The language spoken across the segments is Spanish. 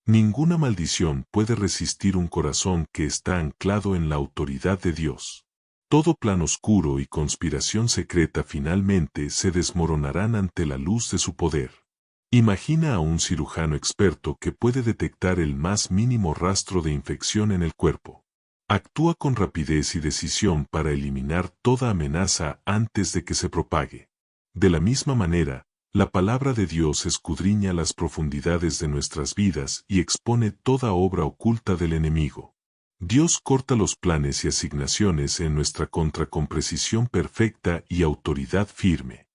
Ninguna maldición puede resistir un corazón que está anclado en la autoridad de Dios. Todo plan oscuro y conspiración secreta finalmente se desmoronarán ante la luz de su poder. Imagina a un cirujano experto que puede detectar el más mínimo rastro de infección en el cuerpo. Actúa con rapidez y decisión para eliminar toda amenaza antes de que se propague. De la misma manera, la palabra de Dios escudriña las profundidades de nuestras vidas y expone toda obra oculta del enemigo. Dios corta los planes y asignaciones en nuestra contra con precisión perfecta y autoridad firme.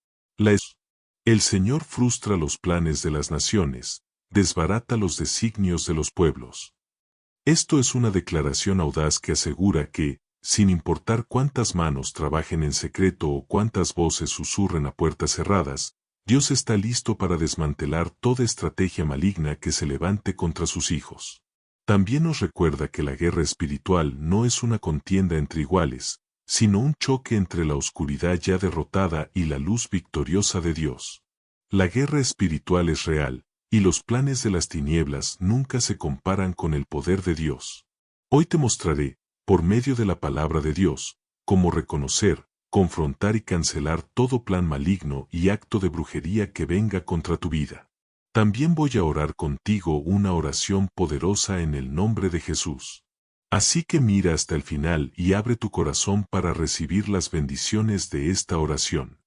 El Señor frustra los planes de las naciones, desbarata los designios de los pueblos. Esto es una declaración audaz que asegura que, sin importar cuántas manos trabajen en secreto o cuántas voces susurren a puertas cerradas, Dios está listo para desmantelar toda estrategia maligna que se levante contra sus hijos. También nos recuerda que la guerra espiritual no es una contienda entre iguales, sino un choque entre la oscuridad ya derrotada y la luz victoriosa de Dios. La guerra espiritual es real, y los planes de las tinieblas nunca se comparan con el poder de Dios. Hoy te mostraré, por medio de la palabra de Dios, cómo reconocer, confrontar y cancelar todo plan maligno y acto de brujería que venga contra tu vida. También voy a orar contigo una oración poderosa en el nombre de Jesús. Así que mira hasta el final y abre tu corazón para recibir las bendiciones de esta oración.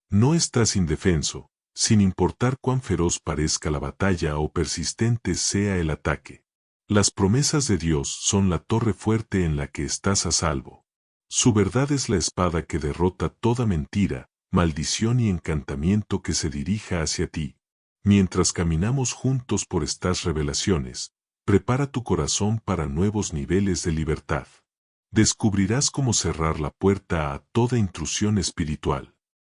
No estás indefenso, sin importar cuán feroz parezca la batalla o persistente sea el ataque. Las promesas de Dios son la torre fuerte en la que estás a salvo. Su verdad es la espada que derrota toda mentira, maldición y encantamiento que se dirija hacia ti. Mientras caminamos juntos por estas revelaciones, prepara tu corazón para nuevos niveles de libertad. Descubrirás cómo cerrar la puerta a toda intrusión espiritual.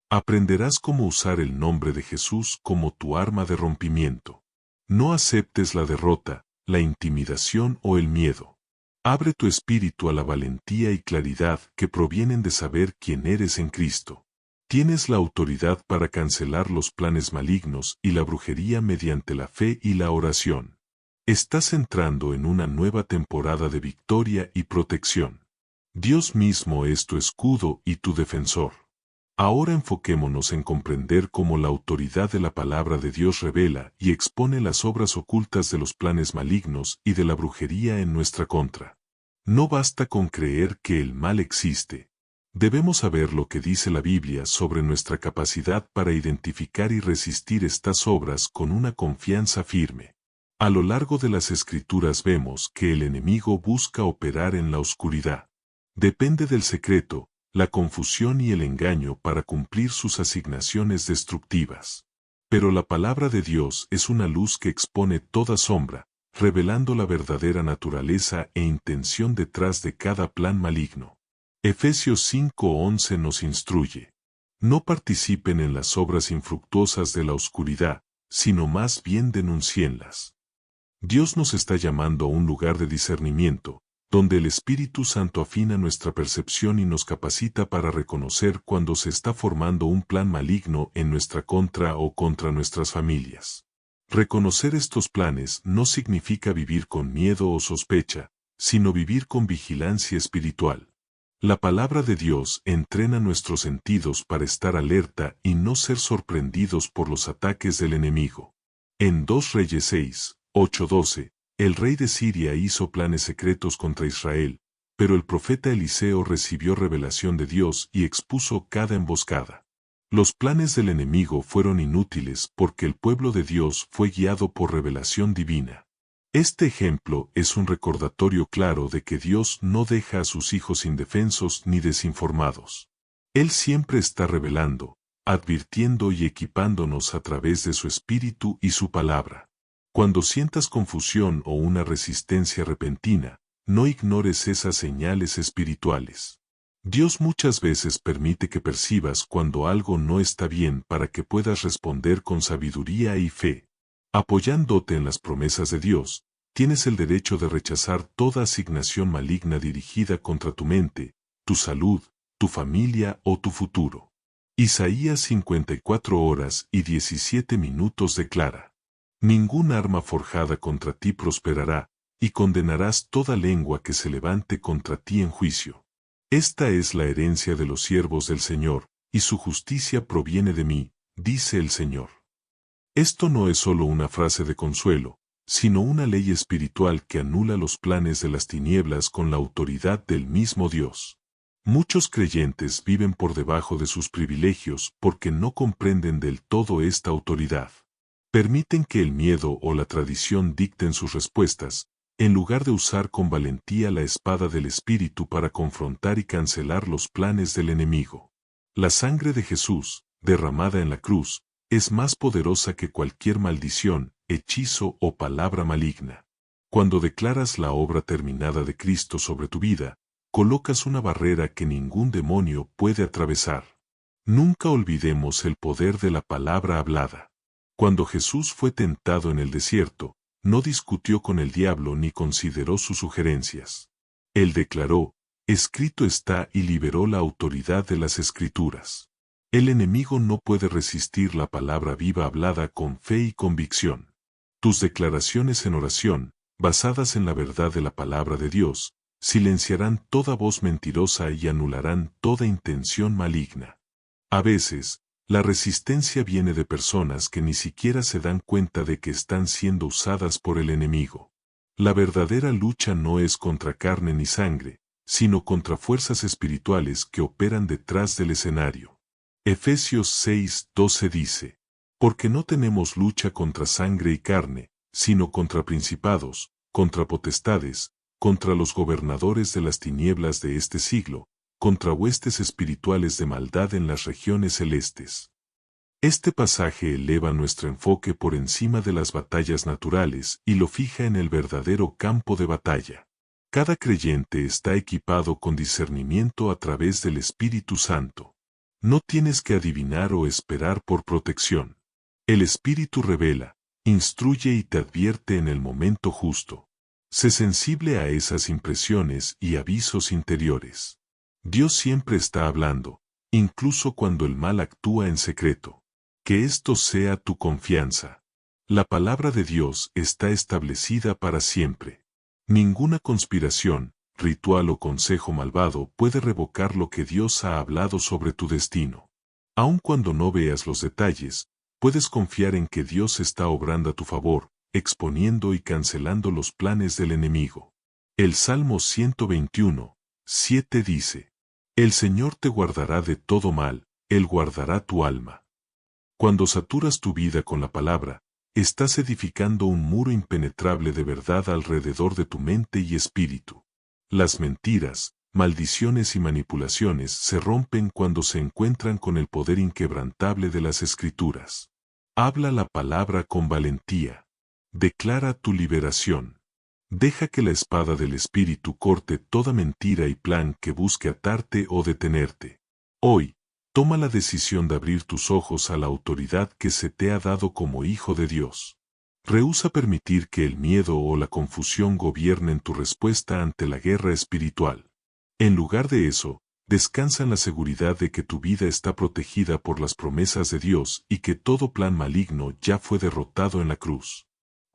Aprenderás cómo usar el nombre de Jesús como tu arma de rompimiento. No aceptes la derrota, la intimidación o el miedo. Abre tu espíritu a la valentía y claridad que provienen de saber quién eres en Cristo. Tienes la autoridad para cancelar los planes malignos y la brujería mediante la fe y la oración. Estás entrando en una nueva temporada de victoria y protección. Dios mismo es tu escudo y tu defensor. Ahora enfoquémonos en comprender cómo la autoridad de la palabra de Dios revela y expone las obras ocultas de los planes malignos y de la brujería en nuestra contra. No basta con creer que el mal existe. Debemos saber lo que dice la Biblia sobre nuestra capacidad para identificar y resistir estas obras con una confianza firme. A lo largo de las Escrituras vemos que el enemigo busca operar en la oscuridad. Depende del secreto, la confusión y el engaño para cumplir sus asignaciones destructivas. Pero la palabra de Dios es una luz que expone toda sombra, revelando la verdadera naturaleza e intención detrás de cada plan maligno. Efesios 5:11 nos instruye. No participen en las obras infructuosas de la oscuridad, sino más bien denúncienlas. Dios nos está llamando a un lugar de discernimiento, donde el Espíritu Santo afina nuestra percepción y nos capacita para reconocer cuando se está formando un plan maligno en nuestra contra o contra nuestras familias. Reconocer estos planes no significa vivir con miedo o sospecha, sino vivir con vigilancia espiritual. La palabra de Dios entrena nuestros sentidos para estar alerta y no ser sorprendidos por los ataques del enemigo. En 2 Reyes 6:8-12, el rey de Siria hizo planes secretos contra Israel, pero el profeta Eliseo recibió revelación de Dios y expuso cada emboscada. Los planes del enemigo fueron inútiles porque el pueblo de Dios fue guiado por revelación divina. Este ejemplo es un recordatorio claro de que Dios no deja a sus hijos indefensos ni desinformados. Él siempre está revelando, advirtiendo y equipándonos a través de su espíritu y su palabra. Cuando sientas confusión o una resistencia repentina, no ignores esas señales espirituales. Dios muchas veces permite que percibas cuando algo no está bien para que puedas responder con sabiduría y fe. Apoyándote en las promesas de Dios, tienes el derecho de rechazar toda asignación maligna dirigida contra tu mente, tu salud, tu familia o tu futuro. Isaías 54 horas y 17 minutos declara: Ningún arma forjada contra ti prosperará, y condenarás toda lengua que se levante contra ti en juicio. Esta es la herencia de los siervos del Señor, y su justicia proviene de mí, dice el Señor. Esto no es solo una frase de consuelo, sino una ley espiritual que anula los planes de las tinieblas con la autoridad del mismo Dios. Muchos creyentes viven por debajo de sus privilegios porque no comprenden del todo esta autoridad. Permiten que el miedo o la tradición dicten sus respuestas, en lugar de usar con valentía la espada del Espíritu para confrontar y cancelar los planes del enemigo. La sangre de Jesús, derramada en la cruz, es más poderosa que cualquier maldición, hechizo o palabra maligna. Cuando declaras la obra terminada de Cristo sobre tu vida, colocas una barrera que ningún demonio puede atravesar. Nunca olvidemos el poder de la palabra hablada. Cuando Jesús fue tentado en el desierto, no discutió con el diablo ni consideró sus sugerencias. Él declaró, escrito está, y liberó la autoridad de las Escrituras. El enemigo no puede resistir la palabra viva hablada con fe y convicción. Tus declaraciones en oración, basadas en la verdad de la palabra de Dios, silenciarán toda voz mentirosa y anularán toda intención maligna. A veces, la resistencia viene de personas que ni siquiera se dan cuenta de que están siendo usadas por el enemigo. La verdadera lucha no es contra carne ni sangre, sino contra fuerzas espirituales que operan detrás del escenario. Efesios 6:12 dice, porque no tenemos lucha contra sangre y carne, sino contra principados, contra potestades, contra los gobernadores de las tinieblas de este siglo, contra huestes espirituales de maldad en las regiones celestes. Este pasaje eleva nuestro enfoque por encima de las batallas naturales y lo fija en el verdadero campo de batalla. Cada creyente está equipado con discernimiento a través del Espíritu Santo. No tienes que adivinar o esperar por protección. El Espíritu revela, instruye y te advierte en el momento justo. Sé sensible a esas impresiones y avisos interiores. Dios siempre está hablando, incluso cuando el mal actúa en secreto. Que esto sea tu confianza. La palabra de Dios está establecida para siempre. Ninguna conspiración, ritual o consejo malvado puede revocar lo que Dios ha hablado sobre tu destino. Aun cuando no veas los detalles, puedes confiar en que Dios está obrando a tu favor, exponiendo y cancelando los planes del enemigo. El Salmo 121:7 dice, el Señor te guardará de todo mal, Él guardará tu alma. Cuando saturas tu vida con la palabra, estás edificando un muro impenetrable de verdad alrededor de tu mente y espíritu. Las mentiras, maldiciones y manipulaciones se rompen cuando se encuentran con el poder inquebrantable de las Escrituras. Habla la palabra con valentía. Declara tu liberación. Deja que la espada del Espíritu corte toda mentira y plan que busque atarte o detenerte. Hoy, toma la decisión de abrir tus ojos a la autoridad que se te ha dado como hijo de Dios. Rehúsa permitir que el miedo o la confusión gobiernen tu respuesta ante la guerra espiritual. En lugar de eso, descansa en la seguridad de que tu vida está protegida por las promesas de Dios y que todo plan maligno ya fue derrotado en la cruz.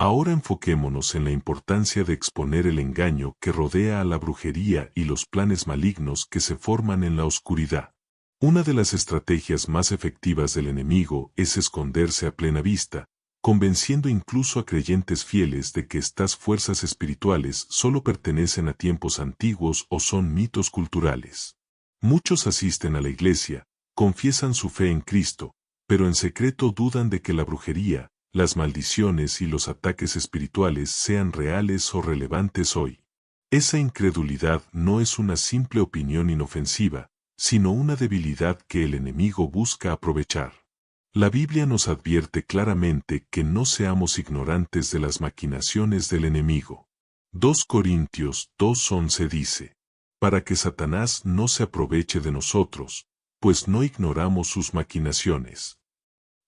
Ahora enfoquémonos en la importancia de exponer el engaño que rodea a la brujería y los planes malignos que se forman en la oscuridad. Una de las estrategias más efectivas del enemigo es esconderse a plena vista, convenciendo incluso a creyentes fieles de que estas fuerzas espirituales solo pertenecen a tiempos antiguos o son mitos culturales. Muchos asisten a la iglesia, confiesan su fe en Cristo, pero en secreto dudan de que la brujería, las maldiciones y los ataques espirituales sean reales o relevantes hoy. Esa incredulidad no es una simple opinión inofensiva, sino una debilidad que el enemigo busca aprovechar. La Biblia nos advierte claramente que no seamos ignorantes de las maquinaciones del enemigo. 2 Corintios 2:11 dice, para que Satanás no se aproveche de nosotros, pues no ignoramos sus maquinaciones.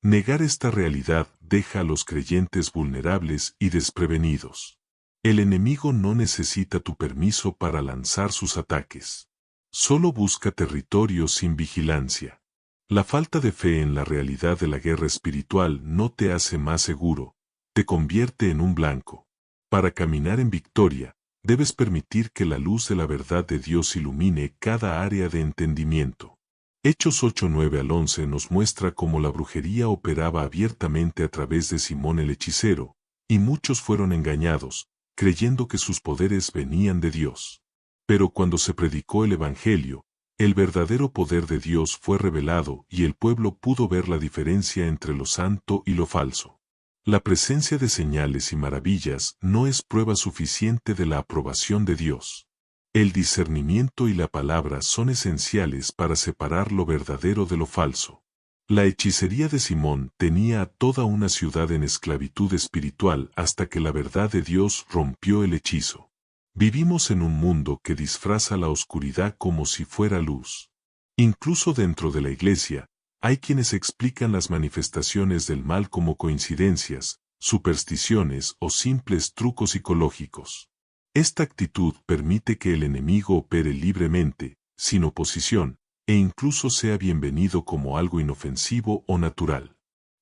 Negar esta realidad deja a los creyentes vulnerables y desprevenidos. El enemigo no necesita tu permiso para lanzar sus ataques. Solo busca territorio sin vigilancia. La falta de fe en la realidad de la guerra espiritual no te hace más seguro, te convierte en un blanco. Para caminar en victoria, debes permitir que la luz de la verdad de Dios ilumine cada área de entendimiento. Hechos 8:9 al 11 nos muestra cómo la brujería operaba abiertamente a través de Simón el hechicero, y muchos fueron engañados, creyendo que sus poderes venían de Dios. Pero cuando se predicó el Evangelio, el verdadero poder de Dios fue revelado y el pueblo pudo ver la diferencia entre lo santo y lo falso. La presencia de señales y maravillas no es prueba suficiente de la aprobación de Dios. El discernimiento y la palabra son esenciales para separar lo verdadero de lo falso. La hechicería de Simón tenía a toda una ciudad en esclavitud espiritual hasta que la verdad de Dios rompió el hechizo. Vivimos en un mundo que disfraza la oscuridad como si fuera luz. Incluso dentro de la iglesia, hay quienes explican las manifestaciones del mal como coincidencias, supersticiones o simples trucos psicológicos. Esta actitud permite que el enemigo opere libremente, sin oposición, e incluso sea bienvenido como algo inofensivo o natural.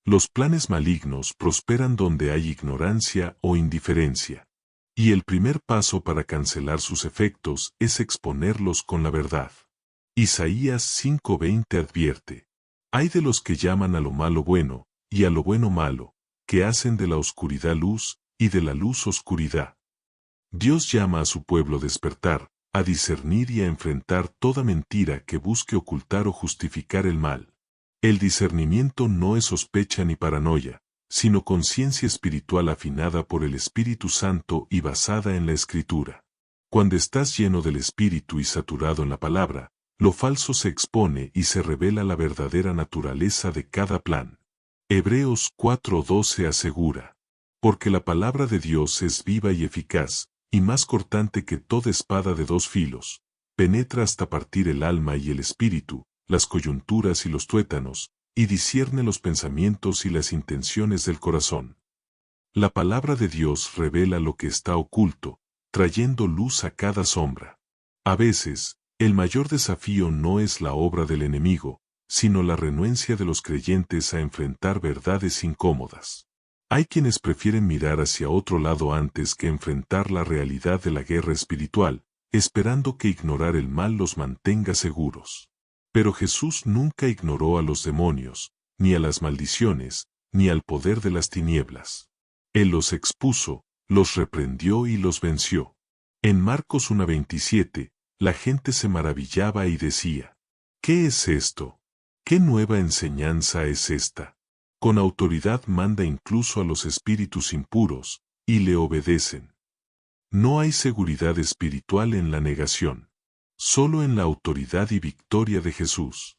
Los planes malignos prosperan donde hay ignorancia o indiferencia. Y el primer paso para cancelar sus efectos es exponerlos con la verdad. Isaías 5:20 advierte: hay de los que llaman a lo malo bueno, y a lo bueno malo, que hacen de la oscuridad luz, y de la luz oscuridad. Dios llama a su pueblo a despertar, a discernir y a enfrentar toda mentira que busque ocultar o justificar el mal. El discernimiento no es sospecha ni paranoia, sino conciencia espiritual afinada por el Espíritu Santo y basada en la Escritura. Cuando estás lleno del Espíritu y saturado en la palabra, lo falso se expone y se revela la verdadera naturaleza de cada plan. Hebreos 4:12 asegura: porque la palabra de Dios es viva y eficaz, y más cortante que toda espada de dos filos, penetra hasta partir el alma y el espíritu, las coyunturas y los tuétanos, y discierne los pensamientos y las intenciones del corazón. La palabra de Dios revela lo que está oculto, trayendo luz a cada sombra. A veces, el mayor desafío no es la obra del enemigo, sino la renuencia de los creyentes a enfrentar verdades incómodas. Hay quienes prefieren mirar hacia otro lado antes que enfrentar la realidad de la guerra espiritual, esperando que ignorar el mal los mantenga seguros. Pero Jesús nunca ignoró a los demonios, ni a las maldiciones, ni al poder de las tinieblas. Él los expuso, los reprendió y los venció. En Marcos 1:27, la gente se maravillaba y decía: ¿qué es esto? ¿Qué nueva enseñanza es esta? Con autoridad manda incluso a los espíritus impuros, y le obedecen. No hay seguridad espiritual en la negación, solo en la autoridad y victoria de Jesús.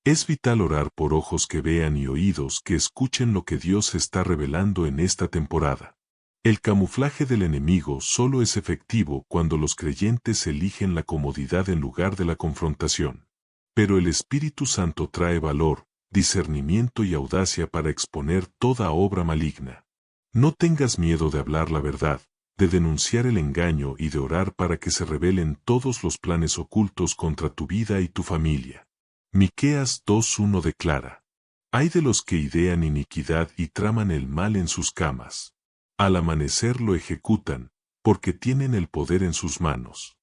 Es vital orar por ojos que vean y oídos que escuchen lo que Dios está revelando en esta temporada. El camuflaje del enemigo solo es efectivo cuando los creyentes eligen la comodidad en lugar de la confrontación. Pero el Espíritu Santo trae valor, discernimiento y audacia para exponer toda obra maligna. No tengas miedo de hablar la verdad, de denunciar el engaño y de orar para que se revelen todos los planes ocultos contra tu vida y tu familia. Miqueas 2:1 declara: hay de los que idean iniquidad y traman el mal en sus camas. Al amanecer lo ejecutan, porque tienen el poder en sus manos.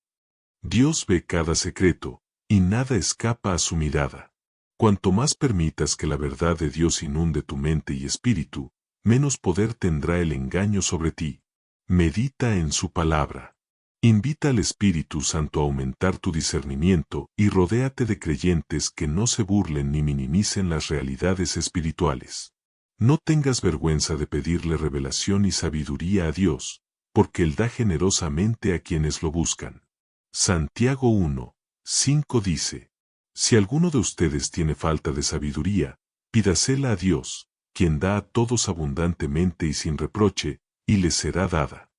Dios ve cada secreto, y nada escapa a su mirada. Cuanto más permitas que la verdad de Dios inunde tu mente y espíritu, menos poder tendrá el engaño sobre ti. Medita en su palabra. Invita al Espíritu Santo a aumentar tu discernimiento y rodéate de creyentes que no se burlen ni minimicen las realidades espirituales. No tengas vergüenza de pedirle revelación y sabiduría a Dios, porque Él da generosamente a quienes lo buscan. Santiago 1:5 dice: si alguno de ustedes tiene falta de sabiduría, pídasela a Dios, quien da a todos abundantemente y sin reproche, y les será dada.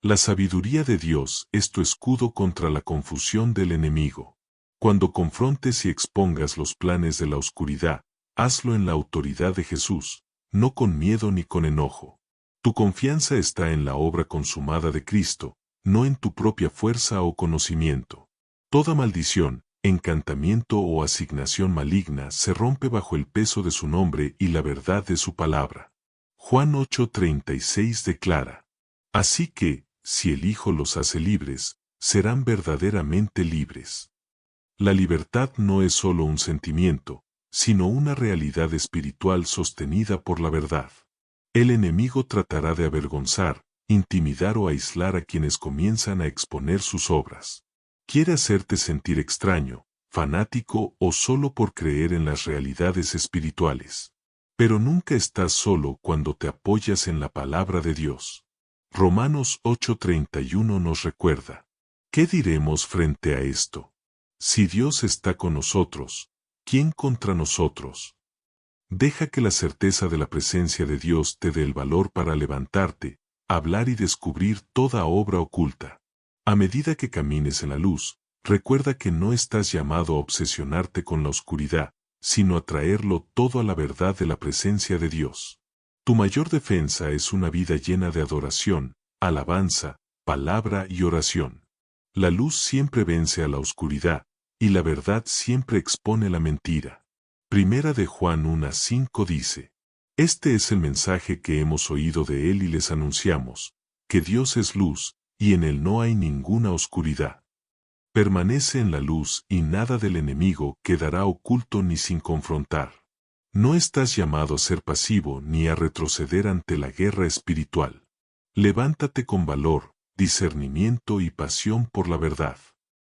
La sabiduría de Dios es tu escudo contra la confusión del enemigo. Cuando confrontes y expongas los planes de la oscuridad, hazlo en la autoridad de Jesús, no con miedo ni con enojo. Tu confianza está en la obra consumada de Cristo, no en tu propia fuerza o conocimiento. Toda maldición, encantamiento o asignación maligna se rompe bajo el peso de su nombre y la verdad de su palabra. Juan 8:36 declara: Así que, si el Hijo los hace libres, serán verdaderamente libres. La libertad no es solo un sentimiento, sino una realidad espiritual sostenida por la verdad. El enemigo tratará de avergonzar, intimidar o aislar a quienes comienzan a exponer sus obras. Quiere hacerte sentir extraño, fanático o solo por creer en las realidades espirituales. Pero nunca estás solo cuando te apoyas en la palabra de Dios. Romanos 8:31 nos recuerda: ¿qué diremos frente a esto? Si Dios está con nosotros, ¿quién contra nosotros? Deja que la certeza de la presencia de Dios te dé el valor para levantarte, hablar y descubrir toda obra oculta. A medida que camines en la luz, recuerda que no estás llamado a obsesionarte con la oscuridad, sino a traerlo todo a la verdad de la presencia de Dios. Tu mayor defensa es una vida llena de adoración, alabanza, palabra y oración. La luz siempre vence a la oscuridad, y la verdad siempre expone la mentira. Primera de Juan 1:5 dice: Este es el mensaje que hemos oído de él y les anunciamos, que Dios es luz, y en él no hay ninguna oscuridad. Permanece en la luz y nada del enemigo quedará oculto ni sin confrontar. No estás llamado a ser pasivo ni a retroceder ante la guerra espiritual. Levántate con valor, discernimiento y pasión por la verdad.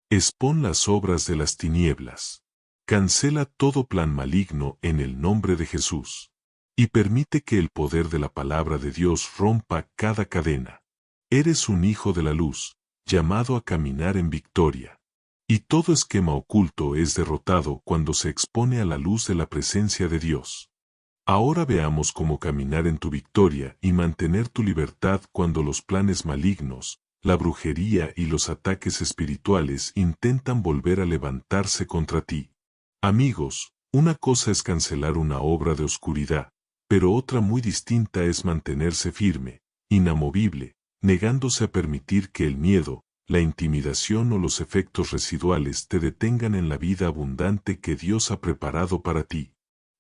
Expón las obras de las tinieblas. Cancela todo plan maligno en el nombre de Jesús. Y permite que el poder de la palabra de Dios rompa cada cadena. Eres un hijo de la luz, llamado a caminar en victoria. Y todo esquema oculto es derrotado cuando se expone a la luz de la presencia de Dios. Ahora veamos cómo caminar en tu victoria y mantener tu libertad cuando los planes malignos, la brujería y los ataques espirituales intentan volver a levantarse contra ti. Amigos, una cosa es cancelar una obra de oscuridad, pero otra muy distinta es mantenerse firme, inamovible, negándose a permitir que el miedo, la intimidación o los efectos residuales te detengan en la vida abundante que Dios ha preparado para ti.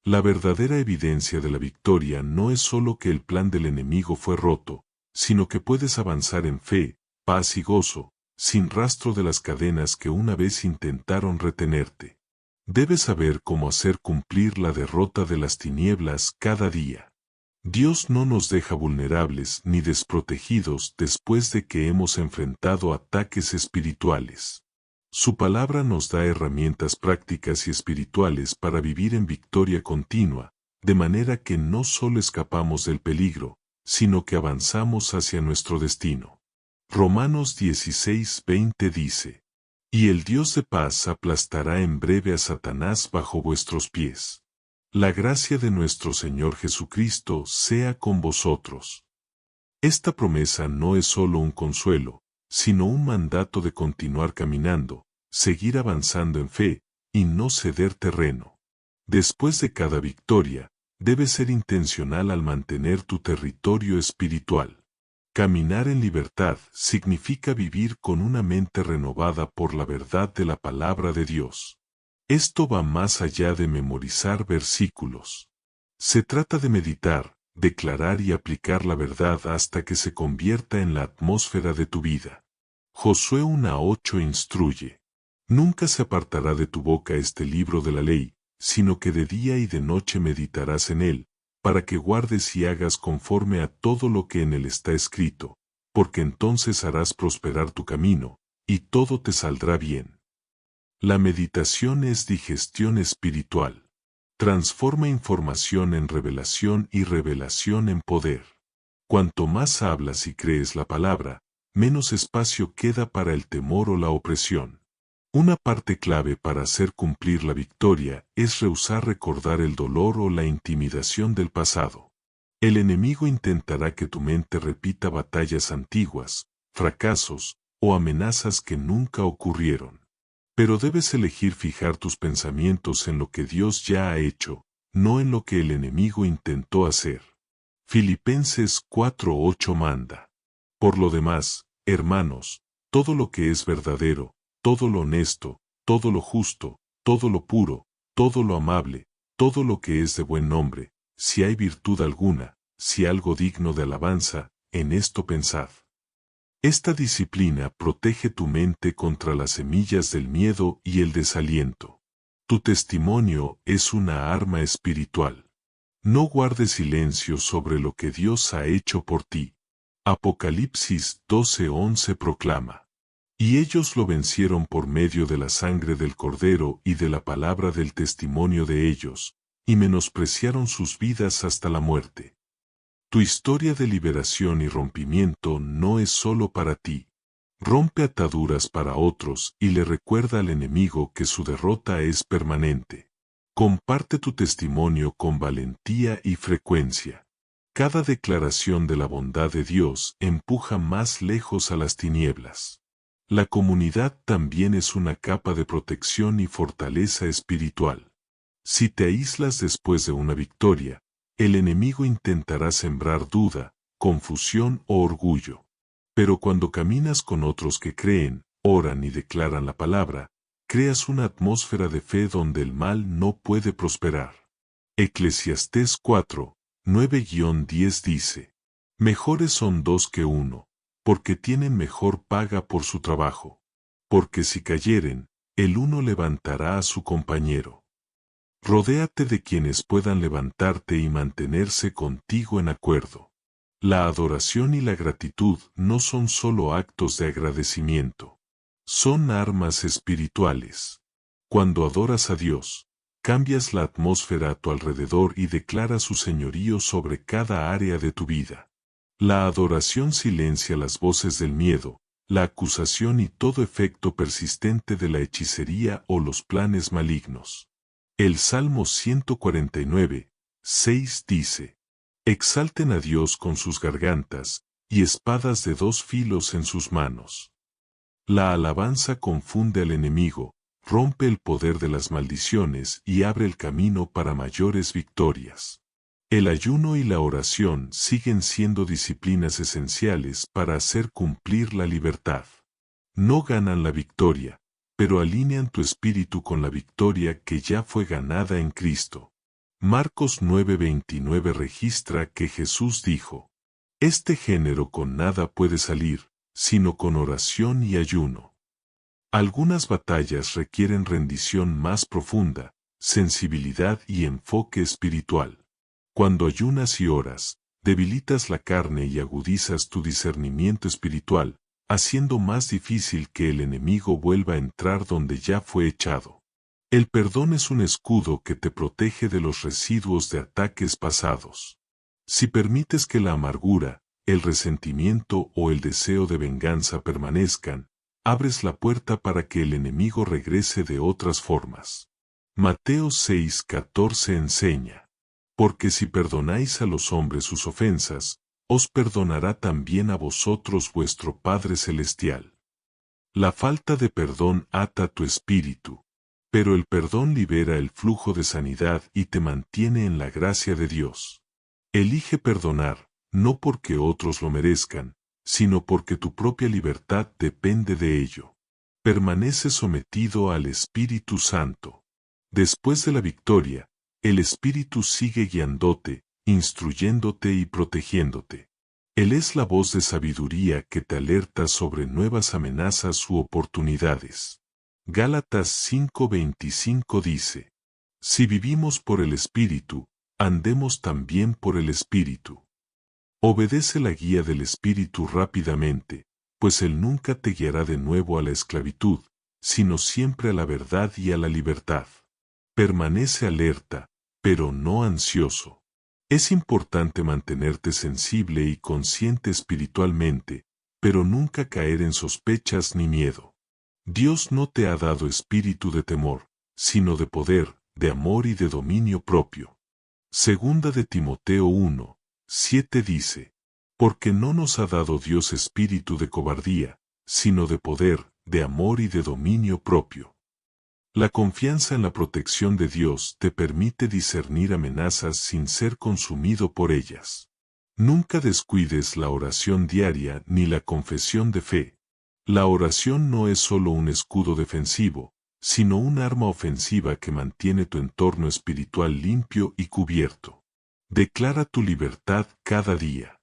La verdadera evidencia de la victoria no es solo que el plan del enemigo fue roto, sino que puedes avanzar en fe, paz y gozo, sin rastro de las cadenas que una vez intentaron retenerte. Debes saber cómo hacer cumplir la derrota de las tinieblas cada día. Dios no nos deja vulnerables ni desprotegidos después de que hemos enfrentado ataques espirituales. Su palabra nos da herramientas prácticas y espirituales para vivir en victoria continua, de manera que no solo escapamos del peligro, sino que avanzamos hacia nuestro destino. Romanos 16:20 dice: Y el Dios de paz aplastará en breve a Satanás bajo vuestros pies. La gracia de nuestro Señor Jesucristo sea con vosotros. Esta promesa no es solo un consuelo, sino un mandato de continuar caminando, seguir avanzando en fe, y no ceder terreno. Después de cada victoria, debes ser intencional al mantener tu territorio espiritual. Caminar en libertad significa vivir con una mente renovada por la verdad de la palabra de Dios. Esto va más allá de memorizar versículos. Se trata de meditar, declarar y aplicar la verdad hasta que se convierta en la atmósfera de tu vida. Josué 1:8 instruye: Nunca se apartará de tu boca este libro de la ley, sino que de día y de noche meditarás en él, para que guardes y hagas conforme a todo lo que en él está escrito, porque entonces harás prosperar tu camino, y todo te saldrá bien. La meditación es digestión espiritual. Transforma información en revelación y revelación en poder. Cuanto más hablas y crees la palabra, menos espacio queda para el temor o la opresión. Una parte clave para hacer cumplir la victoria es rehusar recordar el dolor o la intimidación del pasado. El enemigo intentará que tu mente repita batallas antiguas, fracasos o amenazas que nunca ocurrieron. Pero debes elegir fijar tus pensamientos en lo que Dios ya ha hecho, no en lo que el enemigo intentó hacer. Filipenses 4:8 manda: Por lo demás, hermanos, todo lo que es verdadero, todo lo honesto, todo lo justo, todo lo puro, todo lo amable, todo lo que es de buen nombre, si hay virtud alguna, si algo digno de alabanza, en esto pensad. Esta disciplina protege tu mente contra las semillas del miedo y el desaliento. Tu testimonio es una arma espiritual. No guardes silencio sobre lo que Dios ha hecho por ti. Apocalipsis 12:11 proclama. Y ellos lo vencieron por medio de la sangre del Cordero y de la palabra del testimonio de ellos, y menospreciaron sus vidas hasta la muerte. Tu historia de liberación y rompimiento no es solo para ti. Rompe ataduras para otros y le recuerda al enemigo que su derrota es permanente. Comparte tu testimonio con valentía y frecuencia. Cada declaración de la bondad de Dios empuja más lejos a las tinieblas. La comunidad también es una capa de protección y fortaleza espiritual. Si te aíslas después de una victoria, el enemigo intentará sembrar duda, confusión o orgullo. Pero cuando caminas con otros que creen, oran y declaran la palabra, creas una atmósfera de fe donde el mal no puede prosperar. Eclesiastés 4, 9-10 dice: Mejores son dos que uno, porque tienen mejor paga por su trabajo. Porque si cayeren, el uno levantará a su compañero. Rodéate de quienes puedan levantarte y mantenerse contigo en acuerdo. La adoración y la gratitud no son solo actos de agradecimiento. Son armas espirituales. Cuando adoras a Dios, cambias la atmósfera a tu alrededor y declaras su señorío sobre cada área de tu vida. La adoración silencia las voces del miedo, la acusación y todo efecto persistente de la hechicería o los planes malignos. El Salmo 149, 6 dice: Exalten a Dios con sus gargantas, y espadas de dos filos en sus manos. La alabanza confunde al enemigo, rompe el poder de las maldiciones y abre el camino para mayores victorias. El ayuno y la oración siguen siendo disciplinas esenciales para hacer cumplir la libertad. No ganan la victoria, pero alinean tu espíritu con la victoria que ya fue ganada en Cristo. Marcos 9:29 registra que Jesús dijo: Este género con nada puede salir, sino con oración y ayuno. Algunas batallas requieren rendición más profunda, sensibilidad y enfoque espiritual. Cuando ayunas y oras, debilitas la carne y agudizas tu discernimiento espiritual, haciendo más difícil que el enemigo vuelva a entrar donde ya fue echado. El perdón es un escudo que te protege de los residuos de ataques pasados. Si permites que la amargura, el resentimiento o el deseo de venganza permanezcan, abres la puerta para que el enemigo regrese de otras formas. Mateo 6:14 enseña: Porque si perdonáis a los hombres sus ofensas, os perdonará también a vosotros vuestro Padre Celestial. La falta de perdón ata tu espíritu, pero el perdón libera el flujo de sanidad y te mantiene en la gracia de Dios. Elige perdonar, no porque otros lo merezcan, sino porque tu propia libertad depende de ello. Permanece sometido al Espíritu Santo. Después de la victoria, el Espíritu sigue guiándote, instruyéndote y protegiéndote. Él es la voz de sabiduría que te alerta sobre nuevas amenazas u oportunidades. Gálatas 5:25 dice: Si vivimos por el Espíritu, andemos también por el Espíritu. Obedece la guía del Espíritu rápidamente, pues Él nunca te guiará de nuevo a la esclavitud, sino siempre a la verdad y a la libertad. Permanece alerta, pero no ansioso. Es importante mantenerte sensible y consciente espiritualmente, pero nunca caer en sospechas ni miedo. Dios no te ha dado espíritu de temor, sino de poder, de amor y de dominio propio. Segunda de Timoteo 1:7 dice: Porque no nos ha dado Dios espíritu de cobardía, sino de poder, de amor y de dominio propio. La confianza en la protección de Dios te permite discernir amenazas sin ser consumido por ellas. Nunca descuides la oración diaria ni la confesión de fe. La oración no es solo un escudo defensivo, sino un arma ofensiva que mantiene tu entorno espiritual limpio y cubierto. Declara tu libertad cada día.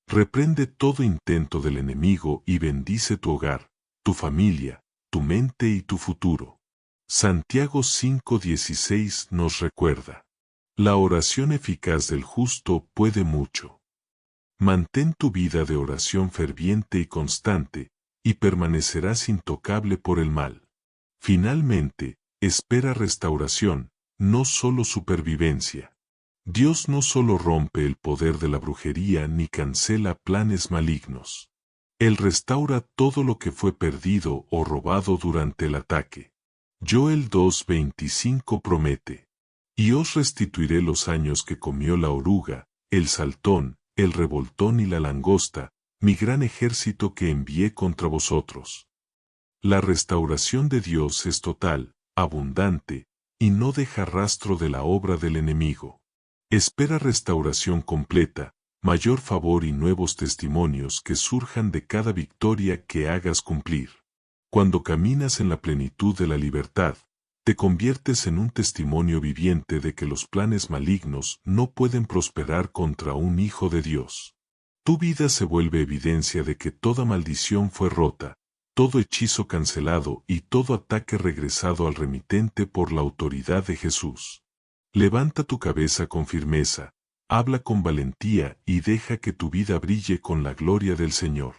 Reprende todo intento del enemigo y bendice tu hogar, tu familia, tu mente y tu futuro. Santiago 5:16 nos recuerda: la oración eficaz del justo puede mucho. Mantén tu vida de oración ferviente y constante, y permanecerás intocable por el mal. Finalmente, espera restauración, no solo supervivencia. Dios no solo rompe el poder de la brujería ni cancela planes malignos. Él restaura todo lo que fue perdido o robado durante el ataque. Joel 2:25 promete: y os restituiré los años que comió la oruga, el saltón, el revoltón y la langosta, mi gran ejército que envié contra vosotros. La restauración de Dios es total, abundante, y no deja rastro de la obra del enemigo. Espera restauración completa, mayor favor y nuevos testimonios que surjan de cada victoria que hagas cumplir. Cuando caminas en la plenitud de la libertad, te conviertes en un testimonio viviente de que los planes malignos no pueden prosperar contra un hijo de Dios. Tu vida se vuelve evidencia de que toda maldición fue rota, todo hechizo cancelado y todo ataque regresado al remitente por la autoridad de Jesús. Levanta tu cabeza con firmeza, habla con valentía y deja que tu vida brille con la gloria del Señor.